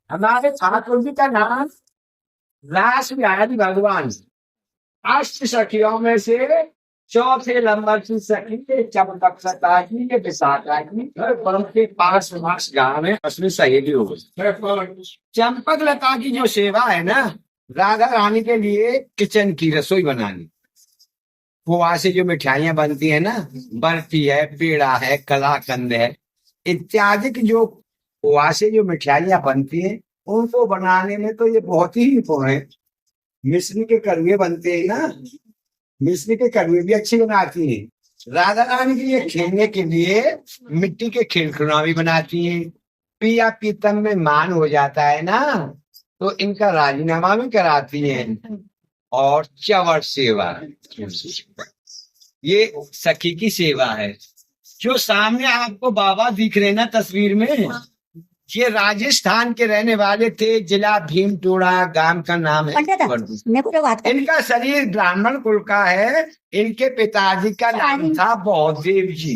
हमारे ठाकुर जी का नाम रास बिहारी भगवान। अष्ट सखियों में से चौथे नंबर की सखी चंपकलता की ये विशाखा की उनके पास मास गांव में उसमें सहेली हो गई। चंपकलता की जो सेवा है ना, राधा रानी के लिए किचन की रसोई बनानी, वो वहां से जो मिठाइयां बनती है ना, बर्फी है, पेड़ा है, कलाकंद है इत्यादि की जो वहां से जो मिठाइयां बनती हैं, उनको बनाने में तो ये बहुत ही निपुण है। मिश्री के कड़वे बनते हैं ना, मिश्री के कड़वे भी अच्छी बनाती हैं। राधा रानी के लिए खेलने के लिए मिट्टी के खिलखिलौना भी बनाती हैं। पिया पीतम में मान हो जाता है ना, तो इनका राजीनामा भी कराती हैं। और चवर सेवा, ये सखी की सेवा है। जो सामने आपको बाबा दिख रहे ना तस्वीर में, ये राजस्थान के रहने वाले थे। जिला भीमटोड़ा गांव का नाम है। इनका शरीर ब्राह्मण कुल का है। इनके पिताजी का नाम था बौदेव जी।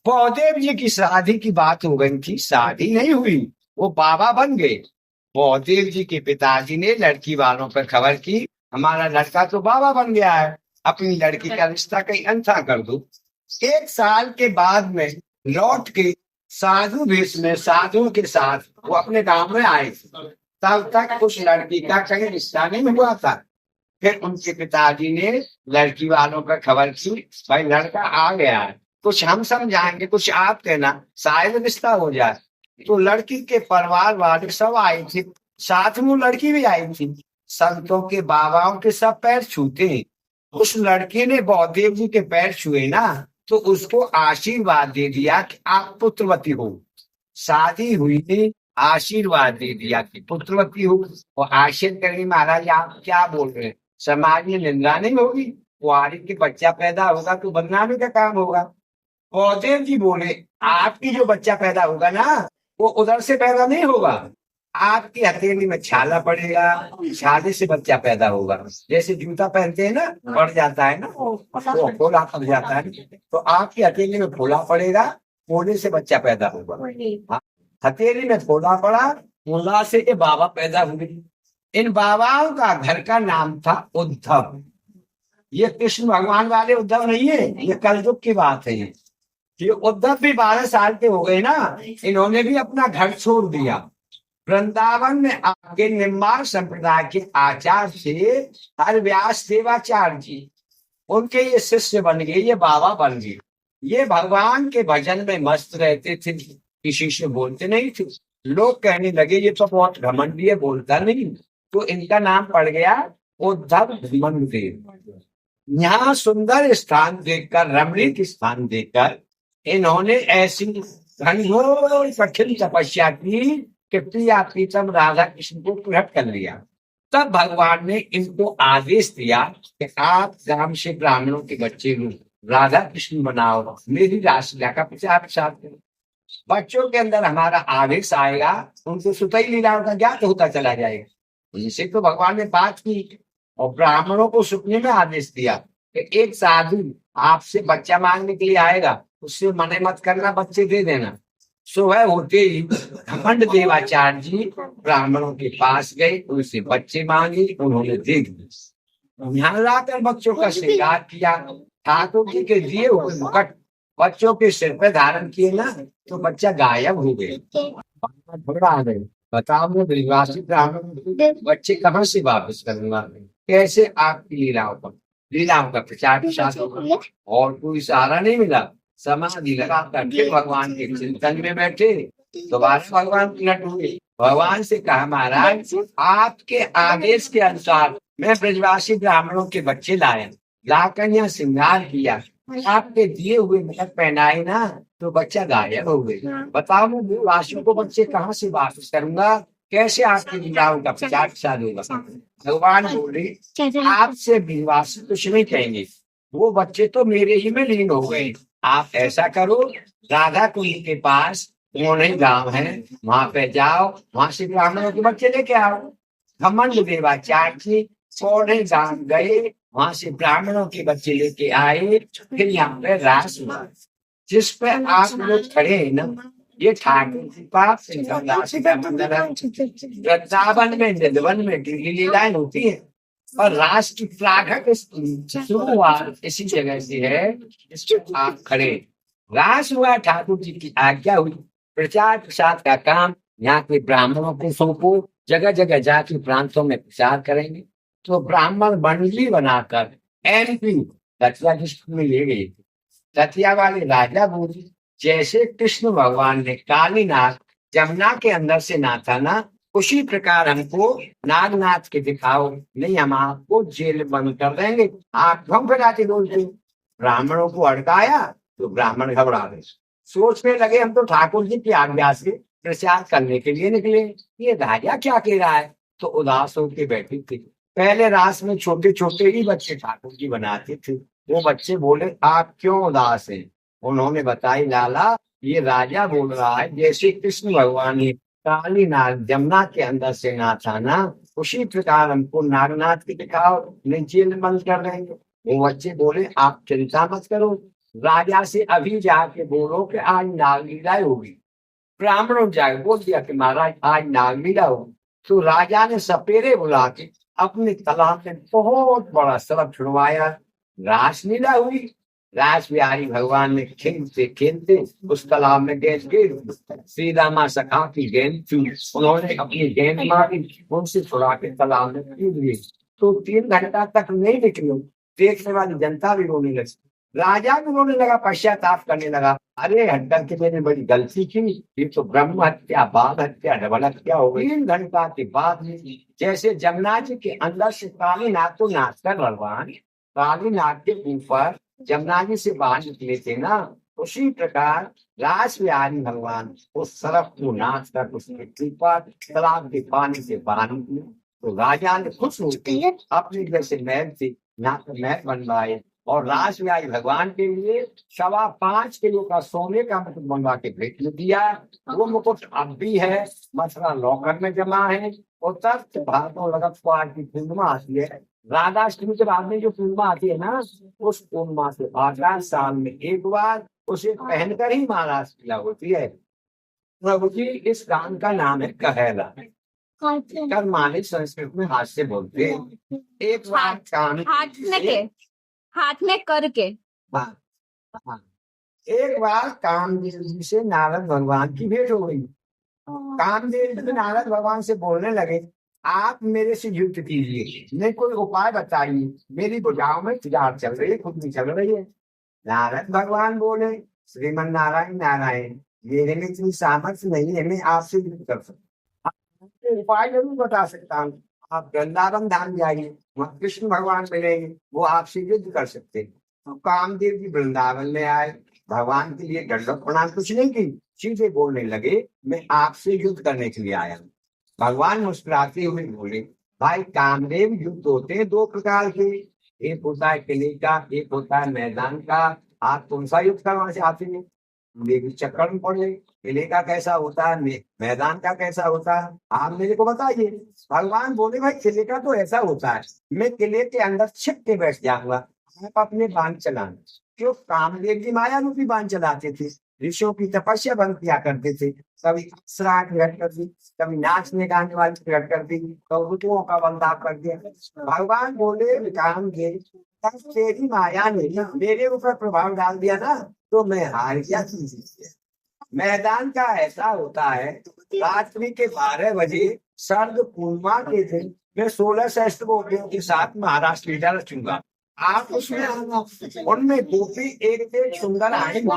बौदेव जी की शादी की बात हो गई थी, शादी नहीं हुई, वो बाबा बन गए। बौदेव जी के पिताजी ने लड़की वालों पर खबर की, हमारा लड़का तो बाबा बन गया है, अपनी लड़की का रिश्ता कहीं अंथा कर दो। 1 साल के बाद में लौट के साधु वेश में साधुओं के साथ वो अपने गांव में आए। तब तक उस लड़की का कहीं रिश्ता नहीं हुआ था। फिर उनके पिताजी ने लड़की वालों पर खबर की, भाई लड़का आ गया है, कुछ हम समझाएंगे, कुछ आप कहना, शायद रिश्ता हो जाए। तो लड़की के परिवार वाले सब आए थे, साथ में लड़की भी आई थी। संतों के बाबाओं के सब पैर छूते हैं। उस लड़के ने बौदेव जी के पैर छुए ना, तो उसको आशीर्वाद दे दिया कि आप पुत्रवती हो। शादी हुई थी, आशीर्वाद दे दिया कि पुत्रवती हो। और आशीर्वाद करेंगे, महाराज आप क्या बोल रहे हैं, समाज में निंदा नहीं होगी, कुआरी के बच्चा पैदा होगा तो बदनामी का काम होगा। बौदेव जी बोले, आपकी जो बच्चा पैदा होगा ना, वो उधर से पैदा नहीं होगा, आपकी हथेली में छाला पड़ेगा, छाले से बच्चा पैदा होगा। जैसे जूता पहनते हैं ना, पड़ जाता है ना, वो फोला पड़ जाता है, तो आपकी हथेली में फोला पड़ेगा, फोले से बच्चा पैदा होगा। हाँ, हथेली में फोला पड़ा, फोला से ये बाबा पैदा हुए। इन बाबाओं का घर का नाम था उद्धव। ये कृष्ण भगवान वाले उद्धव नहीं है, ये कलयुग की बात है। ये उद्धव भी 12 साल के हो गए ना, इन्होंने भी अपना घर छोड़ दिया। वृंदावन में आके निम्बार संप्रदाय के आचार्य से हर व्यास देवाचार्य जी, उनके ये शिष्य बन गए, ये बाबा बन गए। ये भगवान के भजन में मस्त रहते थे, किसी से बोलते नहीं थे। लोग कहने लगे ये तो बहुत घमंडी है, बोलता नहीं, तो इनका नाम पड़ गया उद्धव देव। यहाँ सुंदर स्थान देखकर, रमणीक स्थान देखकर इन्होंने ऐसी घनघोर कठिन तपस्या की कि प्रिया प्रीतम राधा कृष्ण को प्रकट कर लिया। तब भगवान ने इनको आदेश दिया कि आप ग्राम से ब्राह्मणों के बच्चे को राधा कृष्ण बनाओ, मेरी रासलीला का प्रचार प्रसार करो। बच्चों के अंदर हमारा आदेश आएगा, उनको सुतई लीलाओं का ज्ञात होता चला जाएगा। इनसे तो भगवान ने बात की और ब्राह्मणों को सुपने में आदेश दिया कि एक साधु आपसे बच्चा मांगने के लिए आएगा, उससे मना मत करना, बच्चे दे देना। सुबह होते ही घमंड देवाचार्य जी ब्राह्मणों के पास गए, उनसे बच्चे मांगे, उन्होंने दे दिए। यहाँ लाकर बच्चों का श्रृंगार किया, ठाकुर जी के दिए हुए मुकुट बच्चों के सिर पे धारण किए ना, तो बच्चा गायब हो गए, आ गए। बताओ मैं ब्रजवासी ब्राह्मण बच्चे कहाँ से वापस करूंगा, कैसे आपकी लीलाओं का प्रचार प्रसार होगा। और कोई सहारा नहीं मिला, समाधि लगाकर फिर भगवान के चिंतन में बैठे। दोबारा भगवान प्रकट हुए, भगवान से कहा महाराज आपके आदेश के अनुसार मैं ब्रजवासी ब्राह्मणों के बच्चे लाया, लाकर यहाँ श्रृंगार किया, आपके दिए हुए मुकुट पहनाए ना, तो बच्चा गायब हो गए। बताओ मैं ब्रजवासियों को बच्चे कहाँ से वापस करूंगा, कैसे आपकी लीलाओं का प्रचार प्रसार होगा। भगवान बोले आपसे ब्रजवासी कुछ नहीं कहेंगे, वो बच्चे तो मेरे ही में लीन हो गए। आप ऐसा करो, राधा कुंड के पास कोने गांव है, वहां पे जाओ, वहां से ब्राह्मणों के बच्चे लेके आओ। घमंड देवाचार्य जी कोने गांव गए, वहां से ब्राह्मणों के बच्चे लेके आए, फिर यहाँ पे रास हुआ। जिस पे आप लोग खड़े हैं ना, ये ठाकुर जी का राशि का मंदिर है। वृंदावन में निधवन में दिल्ली लीलाएं होती है और राष्ट्र प्राघट शुरुआत इसी जगह से है। इस पर आप खड़े रास हुआ, ठाकुर जी की आज्ञा हुई, प्रचार प्रसार का काम यहाँ के ब्राह्मणों को सौंपो, जगह जगह जाके प्रांतों में प्रचार करेंगे। तो ब्राह्मण मंडली बनाकर एमपी दतिया डिस्ट्रिक्ट में ले गए। दतिया वाले राजा बोले जैसे कृष्ण भगवान ने कालीनाथ जमुना के अंदर से नाथा ना, उसी प्रकार हमको नागनाथ के दिखाओ, नहीं हम आपको जेल बंद कर देंगे। आप घम फिराते बोलते। ब्राह्मणों को अड़काया तो ब्राह्मण घबरा गए, सोचने लगे हम तो ठाकुर जी की आज्ञा से प्रचार करने के लिए निकले, ये राजा क्या कह रहा है। तो उदास होकर बैठी थी। पहले रास में छोटे छोटे ही बच्चे ठाकुर जी बनाते थे। वो बच्चे बोले आप क्यों उदास हैं। उन्होंने बताई लाला ये राजा बोल रहा है जैसे कृष्ण भगवान ने कालीनाथ जमुना के अंदर से नाथा ना, उसी प्रकार हमको नागनाथ की दिखाओ, नहीं जेल बंद कर देंगे। वो बच्चे बोले आप चिंता मत करो, राजा से अभी जाके बोलो कि आज नागलीला होगी। ब्राह्मणों जाके बोल दिया कि महाराज आज नागलीला होगी। तो राजा ने सपेरे बुला के अपने तालाब में बहुत बड़ा सरफ छुड़वाया, रासलीला हुई। रास बिहारी भगवान ने खेलते खेलते उस तालाब में गेंद गिर, श्री रामा सखा की गेंद थी, उन्होंने अपनी गेंद मारी, उनसे छुड़ा के तालाब में कूद गए। तो 3 घंटा तक नहीं निकली। देखने वाली जनता भी रोने लगी, राजा भी रोने लगा, पश्चाताप करने लगा, अरे हड्डर के मैंने बड़ी गलती की, ये तो ब्रह्म हत्या बाल हत्या डबल हत्या हो गई। 3 घंटा के बाद जैसे जमुना जी के अंदर से कालीनाथ को नाच कर भगवान कालीनाथ के ऊपर जमुना जी से बाहर निकले थे ना, उसी प्रकार रास बिहारी भगवान उस सरफ को नाच कर उसके ऊपर तालाब के पानी से बाहर निकले। तो राजा ने खुश होकर अपने जैसे महल से यहाँ पर महल बनवाए और रास बिहारी भगवान के लिए 5.25 किलो का सोने का मुकुट बनवा के भेंट में दिया। वो मुकुट अब भी है, मथुरा लॉकर में जमा है। और तब भारतों लगत की पूर्णिमा आती है, राधाष्टमी के बाद में जो पूर्णिमा आती है ना, उस पूर्णिमा से 8 साल में एक बार उसे पहनकर ही महाराज पूजा होती है। प्रभु जी इस गान का नाम है कहेला। कर मालिक संस्कृत में हाथ से बोलते हैं। एक बार कान हाथ में करके हाँ, हाँ। एक बार कामदेव जी से नारद भगवान की भेंट हो गई। कामदेव जी नारद भगवान से बोलने लगे आप मेरे से युद्ध कीजिए, नहीं कोई उपाय बताइए, मेरी भुजाओं में तिजारत चल रही है, खुद भी चल रही है। नारद भगवान बोले श्रीमन नारायण नारायण, मेरे में इतनी सामर्थ्य नहीं है मैं आपसे युद्ध कर सकता, उपाय जरूर बता सकता हूँ। आप वृंदावन धाम जाइए, वहाँ कृष्ण भगवान मिलेंगे, वो आपसे युद्ध कर सकते हैं। तो कामदेव जी वृंदावन में आए, भगवान के लिए दंडवत प्रणाम कुछ नहीं की, सीधे बोलने लगे मैं आपसे युद्ध करने के लिए आया हूँ। भगवान मुस्कुराते हुए बोले भाई कामदेव युद्ध होते हैं 2 प्रकार के, एक होता है किले का, एक होता है मैदान का। आप कौन सा युद्ध करना चाहते हैं, देवी चक्कर में पड़े। किले का कैसा होता है, मैदान का कैसा होता है, आप मेरे को बताइए। भगवान बोले भाई किले का तो ऐसा होता है, मैं किले के अंदर छिप के बैठ जाऊंगा, आप अपने बाण चलाना। क्यों कामदेव जी माया रूपी बाण चलाते थे, ऋषियों की तपस्या बंद किया करते थे, कभी अप्सरा प्रकट कर दी, कभी नाचने गाने वाली प्रकट कर दी, तो ऋतुओं का बंदाप कर दिया। भगवान बोले कामदेव तेरी माया ने मेरे ऊपर प्रभाव डाल दिया ना, तो मैं हार गया। मैदान का ऐसा होता है रात्रि के 12 बजे सर्द पूर्णिमा के दिन मैं 16 सहस्त्र गोपियों के साथ महाराष्ट्र लीला रचूंगा। आप उसमें उनमें गोपी एक से सुंदर आएंगे,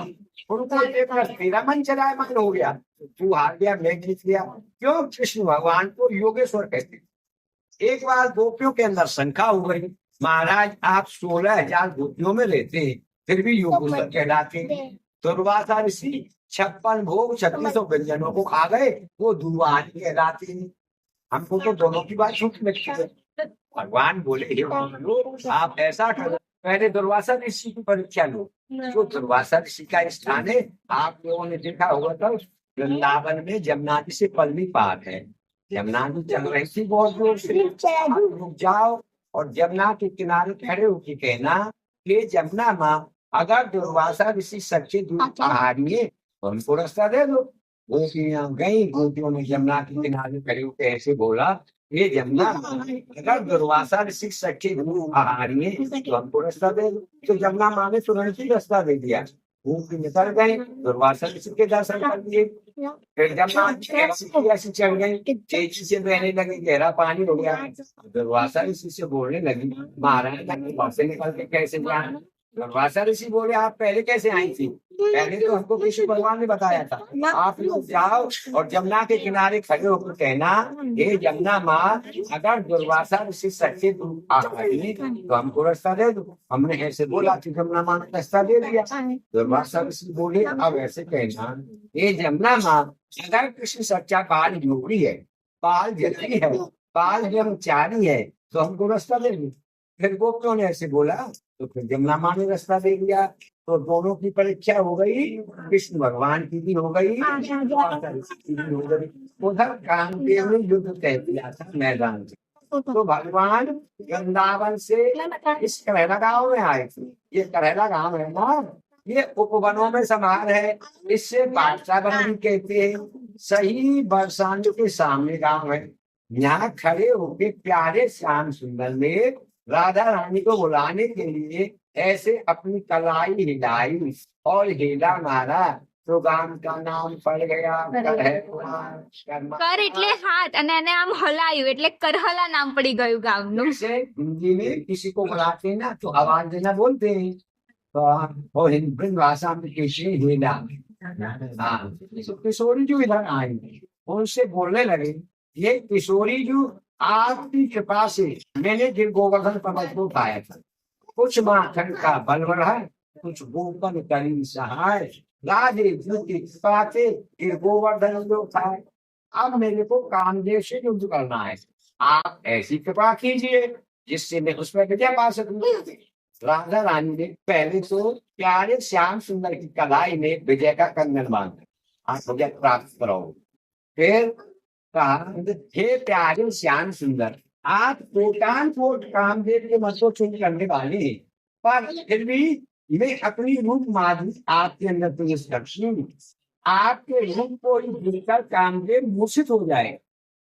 उनको देखकर तेरा मन चलायमान हो गया, तू हार गया मैं जीत गया। क्यों कृष्ण भगवान को योगेश्वर कहते। एक बार गोपियों के अंदर शंका हो गई, महाराज आप 16,000 गोपियों में रहते हैं फिर भी योगेश्वर कहलाते हैं। दुर्वासा ऋषि 56 भोग 3600 व्यंजनों को खा गए, वो दुर्वासा कहलाते हैं। हमको तो दोनों की बात छूट लगती है। भगवान बोले आप ऐसा करो, पहले दुर्वासा ऋषि की परीक्षा लो। जो दुर्वासा ऋषि का स्थान है आप लोगों ने देखा होगा, तो वृंदावन में जमुना जी से पल्ली पार है। जमुना जी चल रही थी बहुत जोर से, रुक जाओ और जमुना के किनारे खड़े होकर कहना हे जमुना माँ, अगर दुर्वासा ऋषि सच्चे दूध आहारी है तो हमको रास्ता दे दो। गोपियां गई, गोपियों ने जमुना के किनारे खड़े होकर ऐसे बोला, ये जमुना, अगर दुर्वासा ऋषि सच्चे गुरु आहारी है तो हमको रास्ता दे दो। तो जमुना माँ ने तुरंत ही रास्ता दे दिया। गोपी निकल गए, दुर्वासा ऋषि के दर्शन कर लिए। फिर जमुना ऐसी चल गई, तेजी से बहने लगी, गहरा पानी हो गया। दुर्वासा ऋषि से बोलने लगी, महाराज वहां से निकल के कैसे जाए? दुर्वासा ऋषि बोले, आप पहले कैसे आई थी? पहले तो हमको विष्णु भगवान ने बताया था, आप लोग जाओ और जमुना के किनारे खड़े होकर कहना, हे जमुना माँ, अगर दुर्वासा ऋषि सच्चे तुम आए तो हमको रास्ता दे दो। हमने ऐसे बोला कि जमुना माँ ने रास्ता दे दिया। दुर्वासा ऋषि बोले, अब ऐसे कहना, हे जमुना माँ, अगर कृष्ण सच्चा बाल योगी है, बाल जल्दी है, बाल ब्रह्मचारी है, तो हमको रास्ता दे दो। फिर गोपियों ने ऐसे बोला, तो फिर जमुना माँ ने रास्ता दे दिया। तो दोनों की परीक्षा हो गई, कृष्ण भगवान की भी हो गई, दुर्वासा ऋषि की भी हो गई। उधर कामदेव ने युद्ध तय किया था मैदान में। तो भगवान वृंदावन से इस करेला गांव में आए थे। ये करेला गांव है ना, ये उपवनों में समार है, इससे बादशाह भी कहते हैं। सही बरसाने के सामने गांव है। यहाँ खड़े होके प्यारे श्याम सुंदर ने राधा रानी को बुलाने के लिए ऐसे अपनी कलाई हिलाई और हीला मारा, तो गांव का नाम पड़ गया કર એટલે હાથ અને એને આમ હલાયું એટલે કરહલા નામ પડી ગયું ગામનું। जैसे हिंदी में किसी को बुलाते हैं ना तो आवाज देना बोलते हैं, तो और हिंदी भाषा में कैसे हिला। हाँ, तो किशोरी जो इधर आई उनसे बोलने लगे, ये किशोरी जो आपकी कृपा से मैंने जिन गोवर्धन पर्वत को उठाया था, कुछ माखन का बल बढ़ा, कुछ गोपन करी सहाय, राधे जी की कृपा से ये गोवर्धन जो उठाए। अब मेरे को कामदेव से युद्ध करना है, आप ऐसी कृपा कीजिए जिससे मैं उसमें विजय पा सकूं। राधा रानी ने पहले तो प्यारे श्याम सुंदर की कलाई में विजय का कंगन बांधा, आप विजय प्राप्त कराओ। फिर कहा, हे प्यारे श्याम सुंदर, आप कोटान कोट कामदेव के मत को चुन करने वाले हैं, पर फिर भी मैं अपनी रूप माधुरी आपके अंदर प्रवेश करती हूँ। आपके रूप को ही देखकर कामदेव मूर्छित हो जाए।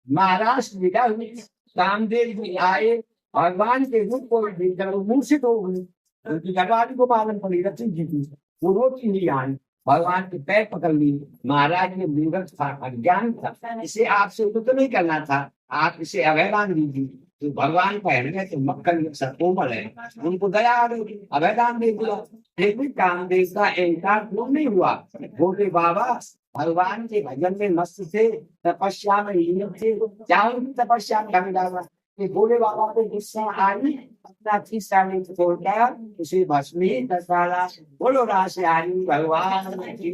महाराज विदा हुई, कामदेव जी आए, भगवान के रूप को ही देखकर वो मूर्छित हो गए। उनकी घरवाली को मालूम पड़ी, रति जी की वो रोती नहीं आई, भगवान के पैर पकड़ लिए। महाराज ने मूर्ख था, अज्ञान था, इसे आपसे युद्ध तो नहीं करना था, आप इसे अभयदान दीजिए। तो भगवान पहने तो मक्खन कोमल है, उनको दया आ गई, अभयदान दे दिया। फिर भी कामदेव का इंकार नहीं हुआ। बोले, बाबा भगवान के भजन में मस्त थे, तपस्या में लीन थे, जाओ तपस्या में ढंग डाला। भोले बाबा को गुस्सा आई, अपना खिस्सा में छोड़कर उसे भस्मी डाला। बोलो रास हरि भगवान की।